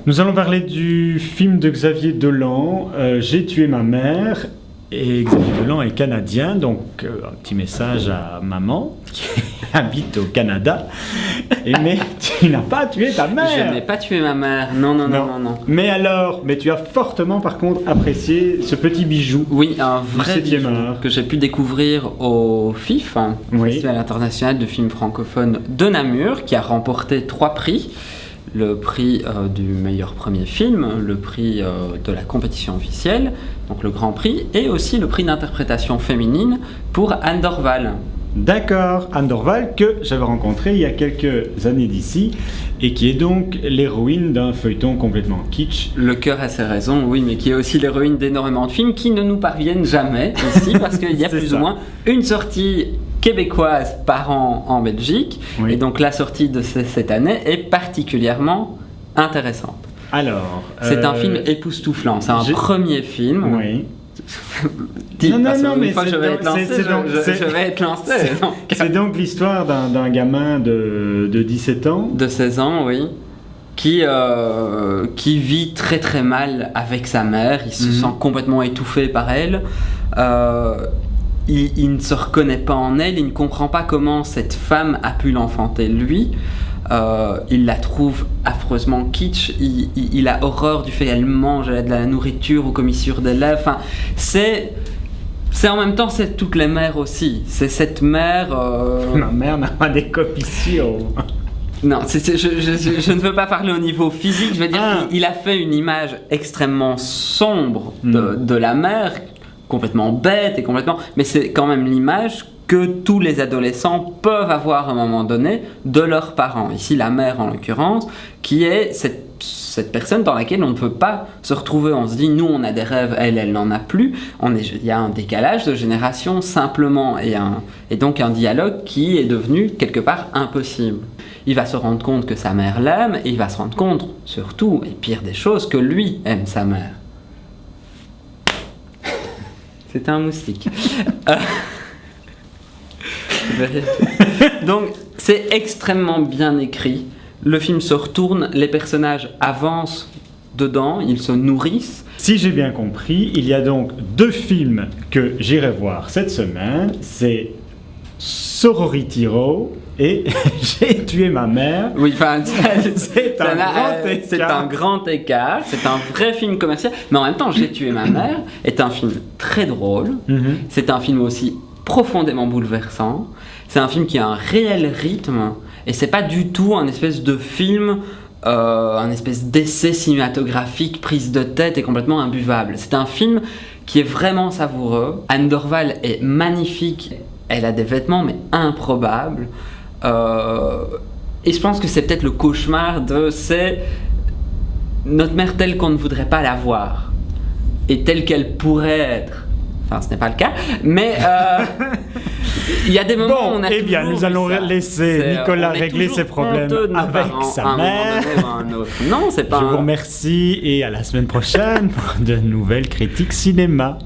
Nous allons parler du film de Xavier Dolan, J'ai tué ma mère. Et Xavier Dolan est canadien, donc un petit message à maman qui habite au Canada. Mais tu n'as pas tué ta mère. Je n'ai pas tué ma mère, non. Mais tu as fortement par contre apprécié ce petit bijou. Oui, un vrai bijou art que j'ai pu découvrir au FIF, Festival international de films francophones de Namur, qui a remporté 3 prix. Le prix du meilleur premier film, le prix de la compétition officielle, donc le Grand Prix, et aussi le prix d'interprétation féminine pour Anne Dorval. D'accord, Anne Dorval que j'avais rencontrée il y a quelques années d'ici et qui est donc l'héroïne d'un feuilleton complètement kitsch. Le cœur a ses raisons, oui, mais qui est aussi l'héroïne d'énormément de films qui ne nous parviennent jamais ici parce qu'il y a plus ou moins une sortie québécoise par an en Belgique, oui. Et donc la sortie de cette année est particulièrement intéressante. Alors, c'est un film époustouflant, c'est un premier film. Oui. Non, mais je vais être lancé. C'est donc l'histoire d'un gamin de 17 ans. De 16 ans, oui. Qui vit très très mal avec sa mère, il se sent complètement étouffé par elle. Il ne se reconnaît pas en elle, il ne comprend pas comment cette femme a pu l'enfanter lui. Il la trouve affreusement kitsch, il a horreur du fait qu'elle mange de la nourriture aux commissures des lèvres. Enfin, c'est en même temps, c'est toutes les mères aussi. C'est cette mère... Ma mère n'a pas des commissures. Non, je ne veux pas parler au niveau physique, je veux dire qu'il a fait une image extrêmement sombre de la mère, complètement bête et complètement... Mais c'est quand même l'image que tous les adolescents peuvent avoir à un moment donné de leurs parents. Ici, la mère en l'occurrence, qui est cette personne dans laquelle on ne peut pas se retrouver. On se dit, nous, on a des rêves, elle n'en a plus. Il y a un décalage de génération simplement et donc un dialogue qui est devenu quelque part impossible. Il va se rendre compte que sa mère l'aime et il va se rendre compte, surtout, et pire des choses, que lui aime sa mère. C'était un moustique. Donc, c'est extrêmement bien écrit. Le film se retourne, les personnages avancent dedans, ils se nourrissent. Si j'ai bien compris, il y a donc 2 films que j'irai voir cette semaine. C'est Sorority Row et J'ai tué ma mère. Oui, enfin, c'est un grand écart. C'est un vrai film commercial. Mais en même temps, J'ai tué ma mère est un film très drôle. C'est un film aussi profondément bouleversant. C'est un film qui a un réel rythme et c'est pas du tout un espèce de film, un espèce d'essai cinématographique, prise de tête et complètement imbuvable. C'est un film qui est vraiment savoureux. Anne Dorval est magnifique. Elle a des vêtements mais improbables. Et je pense que c'est peut-être le cauchemar c'est notre mère telle qu'on ne voudrait pas la voir et telle qu'elle pourrait être. Enfin, ce n'est pas le cas, mais il y a des moments où on a eh bien, nous allons laisser Nicolas régler ses problèmes avec sa mère. Non, c'est pas. Je vous remercie et à la semaine prochaine pour de nouvelles critiques cinéma.